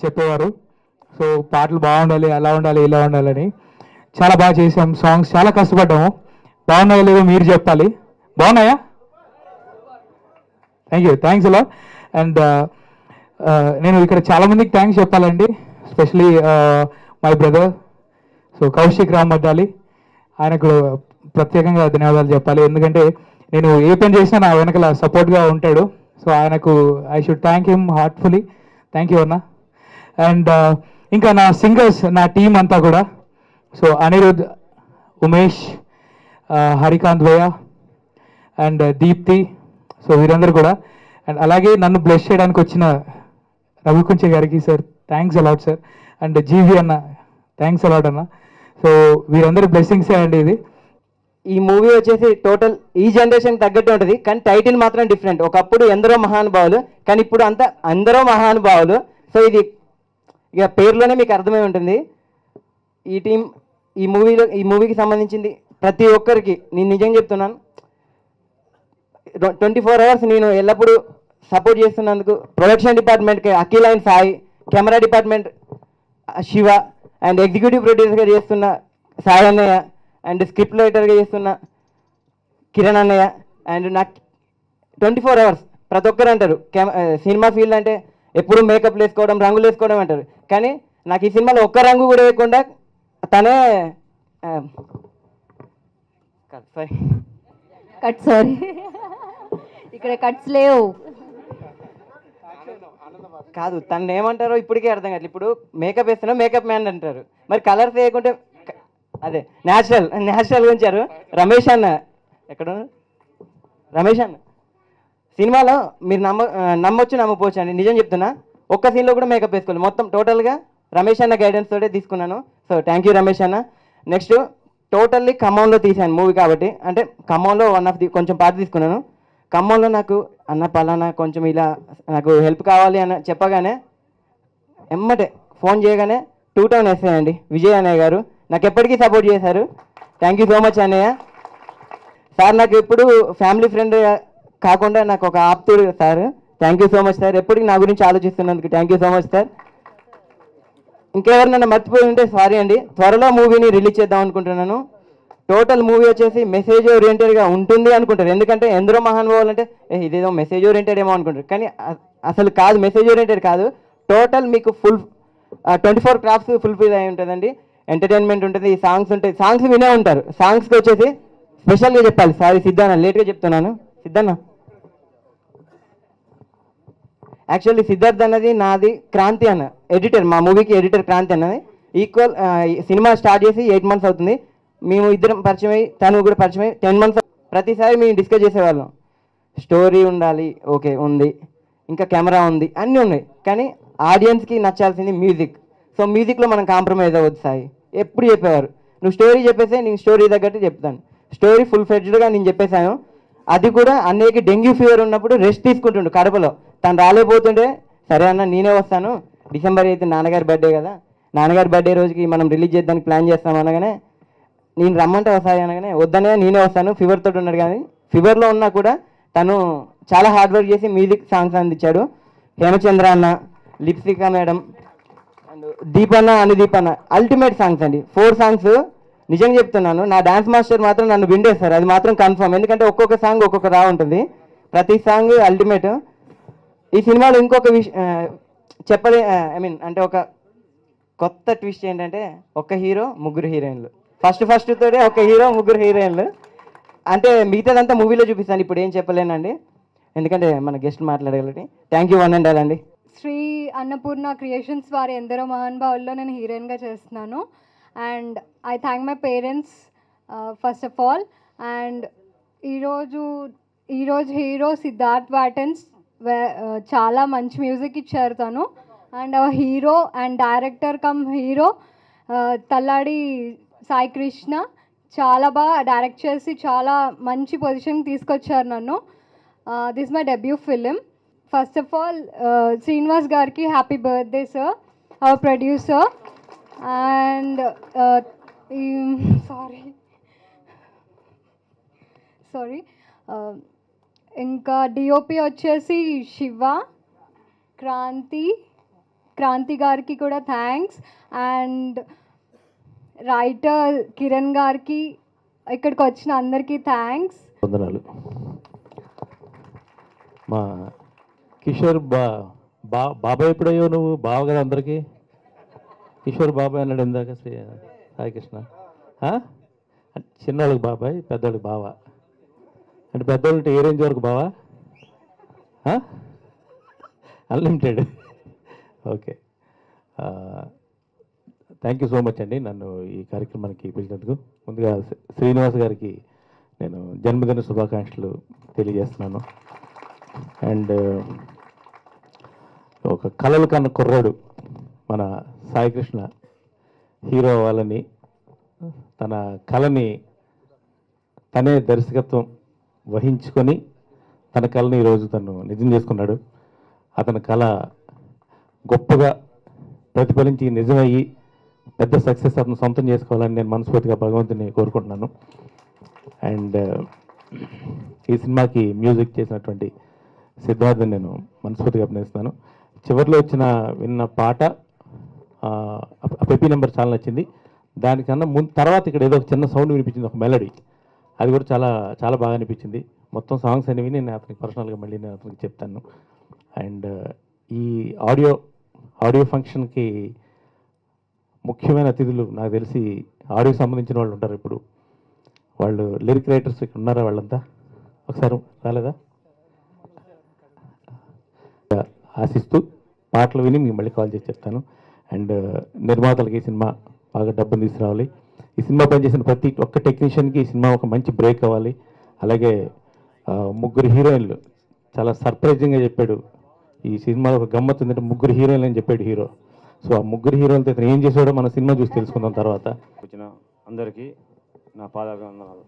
చెప్పేవారు. సో పాటలు బాగుండాలి, అలా ఉండాలి, ఇలా ఉండాలని. చాలా బాగా చేసాం, సాంగ్స్ చాలా కష్టపడ్డాము. బాగున్నాయో లేదో మీరు చెప్పాలి. బాగున్నాయా? థ్యాంక్స్ అలా. అండ్ నేను ఇక్కడ చాలామందికి థ్యాంక్స్ చెప్పాలండి, especially my brother so Kaushik Ramaddali. ఆయనకు ప్రత్యేకంగా ధన్యవాదాలు చెప్పాలి, ఎందుకంటే నేను ఏ పని చేసినా నా వెనకాల సపోర్ట్గా ఉంటాడు. సో ఆయనకు I should thank him heartfully. Thank you అన్న. అండ్ ఇంకా నా సింగర్స్, నా టీం అంతా కూడా, సో అనిరుద్, ఉమేష్, హరికాంత్ భయ్య అండ్ దీప్తి, సో వీరందరూ కూడా. అండ్ అలాగే నన్ను బ్లెస్ చేయడానికి వచ్చిన రవికుంచ గారికి sir thanks a lot sir. And GV అన్న థ్యాంక్స్ అలాట్ అన్న. సో వీరందరూ బ్లెస్సింగ్సే అండి ఇది. ఈ మూవీ వచ్చేసి టోటల్ ఈ జనరేషన్ తగ్గట్టు ఉంటుంది, కానీ టైటిల్ మాత్రం డిఫరెంట్. ఒకప్పుడు ఎందరో మహానుభావులు, కానీ ఇప్పుడు అంతా అందరో మహానుభావులు. సో ఇది ఇక పేరులోనే మీకు అర్థమై ఉంటుంది. ఈ టీం ఈ మూవీకి సంబంధించింది ప్రతి ఒక్కరికి నేను నిజంగా చెప్తున్నాను, 24 hours నేను ఎల్లప్పుడూ సపోర్ట్ చేస్తున్నందుకు ప్రొడక్షన్ డిపార్ట్మెంట్కి Akhil and Sai, camera department Shiva, and executive ప్రొడ్యూసర్గా చేస్తున్న సాయి అన్నయ్య, అండ్ స్క్రిప్ట్ రైటర్గా చేస్తున్న కిరణ్ అన్నయ్య. అండ్ నాకు 24 hours ప్రతి ఒక్కరు అంటారు సినిమా ఫీల్డ్ అంటే ఎప్పుడు మేకప్ వేసుకోవడం, రంగులు వేసుకోవడం అంటారు, కానీ నాకు ఈ సినిమాలో ఒక్క రంగు కూడా వేయకుండా తనే సారీ ఇక్కడ కట్స్ లేవు కాదు, తను ఏమంటారో ఇప్పటికే అర్థం కాదు. ఇప్పుడు మేకప్ వేస్తున్నా మేకప్ మ్యాన్ అంటారు, మరి కలర్స్ వేయకుంటే అదే న్యాచురల్ ఉంచారు. రమేష్ అన్న ఎక్కడ రమేష్ అన్న సినిమాలో మీరు నమ్మొచ్చు నమ్మపోవచ్చు అండి, నిజం చెప్తున్నా. ఒక్క సీన్లో కూడా మేకప్ వేసుకోవాలి, మొత్తం టోటల్గా రమేష్ అన్న గైడెన్స్ తోటే తీసుకున్నాను. సో థ్యాంక్ యూ రమేష్ అన్న. నెక్స్ట్ టోటల్లీ ఖమ్మంలో తీశాను మూవీ కాబట్టి, అంటే ఖమ్మంలో కొంచెం పాట తీసుకున్నాను. ఖమ్మంలో నాకు అన్న పలానా కొంచెం ఇలా నాకు హెల్ప్ కావాలి అని చెప్పగానే ఎమ్మటే ఫోన్ చేయగానే 2 టౌన్ వేస్తాయండి విజయ్ అన్నయ్య గారు నాకు ఎప్పటికీ సపోర్ట్ చేశారు. థ్యాంక్ యూ సో మచ్ అన్నయ్య. సార్ నాకు ఎప్పుడు ఫ్యామిలీ ఫ్రెండ్ కాకుండా నాకు ఒక ఆప్తుడు sir. Thank you so much sir, ఎప్పటికీ నా గురించి ఆలోచిస్తున్నందుకు thank you so much sir. ఇంకెవరినైనా మర్చిపోయి ఉంటే సారీ అండి. త్వరలో మూవీని రిలీజ్ చేద్దాం అనుకుంటున్నాను. టోటల్ మూవీ వచ్చేసి మెసేజ్ ఓరియంటెడ్గా ఉంటుంది అనుకుంటారు, ఎందుకంటే ఎందరో మహానుభావులు అంటే ఇదేదో మెసేజ్ ఓరియంటెడ్ ఏమో అనుకుంటారు, కానీ అసలు కాదు, మెసేజ్ ఓరియంటెడ్ కాదు. టోటల్ మీకు 24 క్రాఫ్ట్స్ ఫుల్ఫిల్ అయి ఉంటుందండి. ఎంటర్టైన్మెంట్ ఉంటుంది, సాంగ్స్ ఉంటాయి, సాంగ్స్ వినే ఉంటారు. సాంగ్స్కి వచ్చేసి స్పెషల్గా చెప్పాలి, సారీ సిద్ధన్న లేట్గా చెప్తున్నాను. సిద్ధన్న యాక్చువల్లీ సిద్ధార్థ్ అన్నది నాది క్రాంతి అన్న ఎడిటర్, మా మూవీకి ఎడిటర్ క్రాంతి అన్నది. ఈక్వల్ సినిమా స్టార్ట్ చేసి 8 months అవుతుంది. మేము ఇద్దరం పరిచయం అయ్యి తను కూడా పరిచయం అయ్యి 10 months. ప్రతిసారి మేము డిస్కస్ చేసేవాళ్ళం, స్టోరీ ఉండాలి, ఓకే ఉంది, ఇంకా కెమెరా ఉంది, అన్నీ ఉన్నాయి, కానీ ఆడియన్స్కి నచ్చాల్సింది మ్యూజిక్. సో మ్యూజిక్లో మనం కాంప్రమైజ్ అవ్వద్దు సాయి ఎప్పుడు చెప్పేవారు. నువ్వు స్టోరీ చెప్పేస్తే నేను స్టోరీ తగ్గట్టు చెప్తాను. స్టోరీ ఫుల్ ఫ్లెడ్జ్డ్గా నేను చెప్పేశాను. అది కూడా అన్నయ్యకి డెంగ్యూ ఫీవర్ ఉన్నప్పుడు రెస్ట్ తీసుకుంటుండు కడపలో. తను రాలేకపోతుంటే సరే అన్న నేనే వస్తాను, December 8 నాన్నగారి బర్త్డే కదా, నాన్నగారి బర్త్డే రోజుకి మనం రిలీజ్ చేద్దానికి ప్లాన్ చేస్తాం అనగానే నేను రమ్మంటే వస్తాయి అనగానే వద్దనే నేనే వస్తాను, ఫీవర్ తోటి ఉన్నాడు. కానీ ఫీవర్లో ఉన్నా కూడా తను చాలా హార్డ్ వర్క్ చేసి మ్యూజిక్ సాంగ్స్ అందించాడు. హేమచంద్ర అన్న, లిప్సికా మేడం అండ్ దీపన్న, అనుదీపన్న అల్టిమేట్ సాంగ్స్ అండి. 4 songs నిజంగా చెప్తున్నాను, నా డాన్స్ మాస్టర్ మాత్రం నన్ను విండేస్తారు, అది మాత్రం కన్ఫర్మ్. ఎందుకంటే ఒక్కొక్క సాంగ్ ఒక్కొక్క రా ఉంటుంది, ప్రతి సాంగ్ అల్టిమేట్. ఈ సినిమాలో ఇంకొక చెప్పలే అంటే ఒక కొత్త ట్విస్ట్ ఏంటంటే ఒక హీరో 3 హీరోయిన్లు. ఫస్ట్ తోటే ఒక హీరో 3 హీరోయిన్లు. అంటే మిగతాదంతా మూవీలో చూపిస్తాను, ఇప్పుడు ఏం చెప్పలేనండి ఎందుకంటే మన గెస్ట్ మాట్లాడగలటి. Thank you one and all అండి. శ్రీ అన్నపూర్ణ క్రియేషన్స్ వారి ఎందరో మహానుభావుల్లో నేను హీరోయిన్గా చేస్తున్నాను. And I thank my parents first of all. And ఈరోజు హీరో సిద్ధార్థ్ వాటన్స్ చాలా మంచి మ్యూజిక్ ఇచ్చారు తను. And hero and director cum hero Talladi Sai Krishna చాలా బాగా డైరెక్ట్ చేసి చాలా మంచి పొజిషన్కి తీసుకొచ్చారు నన్ను. This my debut film. First of all Srinivas గారికి happy birthday sir, our producer. And sorry ఇంకా డిఓపి వచ్చేసి శివ, క్రాంతి, క్రాంతి గారికి కూడా థ్యాంక్స్, అండ్ రైటర్ కిరణ్ గారికి, ఇక్కడికి వచ్చిన అందరికీ థ్యాంక్స్. వందనాలు. మా కిషోర్ బాబాయ్ ఎప్పుడయ్యో నువ్వు బావ కదా అందరికీ. కిషోర్ బాబాయ్ అన్నాడు ఇందాక సాయికృష్ణ. చిన్నవాళ్ళకి బాబాయ్, పెద్దవాళ్ళకి బావ. అంటే పెద్దవాళ్ళంటే ఏ రేంజ్ వరకు బావా? Unlimited. Okay, thank you so much అండి నన్ను ఈ కార్యక్రమానికి పిలిచినందుకు. ముందుగా శ్రీనివాస్ గారికి నేను జన్మదిన శుభాకాంక్షలు తెలియజేస్తున్నాను. అండ్ ఒక కలలు కన్న కుర్రాడు మన సాయికృష్ణ హీరో అవ్వాలని తన కళని తనే దర్శకత్వం వహించుకొని తన కళని ఈరోజు తను నిజం చేసుకున్నాడు. అతని కళ గొప్పగా ప్రతిఫలించి నిజమయ్యి పెద్ద సక్సెస్ అతను సొంతం చేసుకోవాలని నేను మనస్ఫూర్తిగా భగవంతుని కోరుకుంటున్నాను. అండ్ ఈ సినిమాకి మ్యూజిక్ చేసినటువంటి సిద్ధార్థని నేను మనస్ఫూర్తిగా అభినందిస్తున్నాను. చివరిలో విన్న పాట పెపీ నెంబర్ చాలా నచ్చింది. దానికన్నా తర్వాత ఇక్కడ ఏదో ఒక చిన్న సౌండ్ వినిపించింది, ఒక మెలడీ. అది కూడా చాలా చాలా బాగా అనిపించింది. మొత్తం సాంగ్స్ అనేవి నేను అతనికి పర్సనల్గా మళ్ళీ నేను అతనికి చెప్తాను. అండ్ ఈ ఆడియో ఫంక్షన్కి ముఖ్యమైన అతిథులు నాకు తెలిసి ఆడియో సంబంధించిన వాళ్ళు ఉంటారు. ఇప్పుడు వాళ్ళు లిరిక్ రైటర్స్ ఇక్కడ ఉన్నారా? వాళ్ళంతా ఒకసారి రాలేదా? ఆశిస్తూ పాటలు విని మీకు మళ్ళీ కాల్ చేసి చెప్తాను. అండ్ నిర్మాతలకి ఈ సినిమా బాగా డబ్బును తీసుకురావాలి. ఈ సినిమా పనిచేసిన ప్రతి ఒక్క టెక్నీషియన్కి ఈ సినిమా ఒక మంచి బ్రేక్ అవ్వాలి. అలాగే ముగ్గురు హీరోయిన్లు చాలా సర్ప్రైజింగ్గా చెప్పాడు. ఈ సినిమాలో ఒక గమ్మత్తు ఉందంటే ముగ్గురు హీరోయిన్లు అని చెప్పాడు హీరో. సో ఆ ముగ్గురు హీరోలతో ఇతను ఏం చేసాడో మన సినిమా చూసి తెలుసుకుందాం. తర్వాత వచ్చిన అందరికీ నా పాదాభివందనాలు.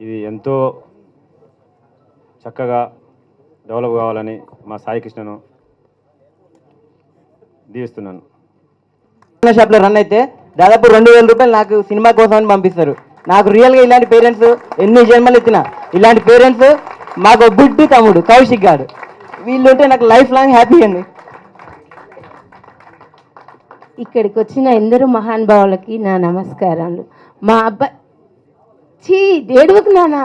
ఇది ఎంతో చక్కగా డెవలప్ కావాలని మా సాయికృష్ణను దీవిస్తున్నాను. షాప్లో రన్ అయితే దాదాపు 2000 రూపాయలు నాకు సినిమా కోసం అని పంపిస్తారు. నాకు రియల్గా ఇలాంటి పేరెంట్స్ ఎన్ని జన్మలు ఎత్తినా ఇలాంటి పేరెంట్స్ మాకు గుడ్డు తమ్ముడు కౌశిక్ గారు, వీళ్ళు ఉంటే నాకు లైఫ్ లాంగ్ హ్యాపీ అండి. ఇక్కడికి వచ్చిన ఎందరో మహానుభావులకి నా నమస్కారాలు. మా అబ్బాయి ఏడువకు నాన్న,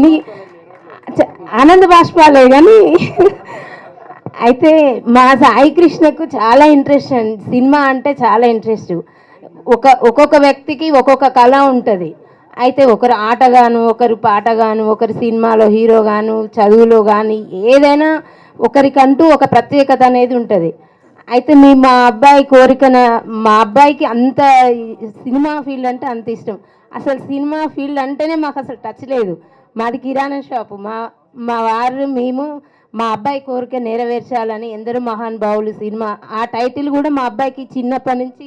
నీ ఆనంద బాష్పాలే కానీ అయితే మా సాయికృష్ణకు చాలా ఇంట్రెస్ట్ అండి. సినిమా అంటే చాలా ఇంట్రెస్ట్. ఒక్కొక్క వ్యక్తికి ఒక్కొక్క కళ ఉంటుంది. అయితే ఒకరు ఆటగాను, ఒకరు పాటగాను, ఒకరు సినిమాలో హీరోగాను, చదువులో కానీ ఏదైనా ఒకరికంటూ ఒక ప్రత్యేకత అనేది ఉంటుంది. అయితే మా అబ్బాయి మా అబ్బాయికి అంత సినిమా ఫీల్డ్ అంటే అంత ఇష్టం. అసలు సినిమా ఫీల్డ్ అంటేనే మాకు అసలు టచ్ లేదు. మాది కిరాణా షాపు. మా వారు మేము మా అబ్బాయి కోరిక నెరవేర్చాలని ఎందరో మహానుభావులు సినిమా ఆ టైటిల్ కూడా మా అబ్బాయికి చిన్నప్పటి నుంచి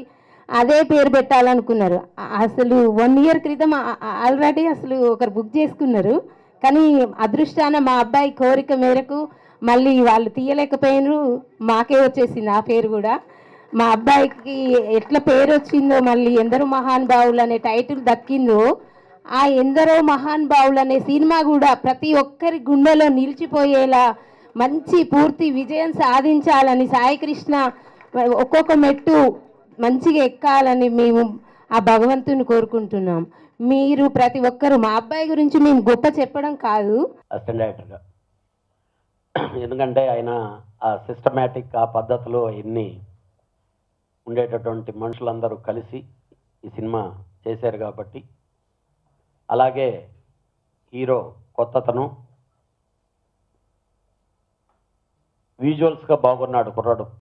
అదే పేరు పెట్టాలనుకున్నారు. అసలు 1 year క్రితం ఆల్రెడీ అసలు ఒకరు బుక్ చేసుకున్నారు. కానీ అదృష్టాన మా అబ్బాయి కోరిక మేరకు మళ్ళీ వాళ్ళు తీయలేకపోయినారు, మాకే వచ్చేసింది ఆ పేరు కూడా. మా అబ్బాయికి ఎట్లా పేరు వచ్చిందో, మళ్ళీ ఎందరో మహానుభావులు అనే టైటిల్ దక్కిందో, ఆ ఎందరో మహానుభావులు అనే సినిమా కూడా ప్రతి ఒక్కరి గుండెలో నిలిచిపోయేలా మంచి పూర్తి విజయం సాధించాలని సాయికృష్ణ ఒక్కొక్క మెట్టు మంచిగా ఎక్కాలని మేము ఆ భగవంతుని కోరుకుంటున్నాం. మీరు ప్రతి ఒక్కరు మా అబ్బాయి గురించి మేము గొప్ప చెప్పడం కాదు, అసిస్టెంట్ డైరెక్టర్గా, ఎందుకంటే ఆయన ఆ సిస్టమేటిక్ ఆ పద్ధతిలో ఎన్ని ఉండేటటువంటి మనుషులందరూ కలిసి ఈ సినిమా చేశారు కాబట్టి. అలాగే హీరో కొత్తతను విజువల్స్గా బాగున్నాడు కుర్రాడు.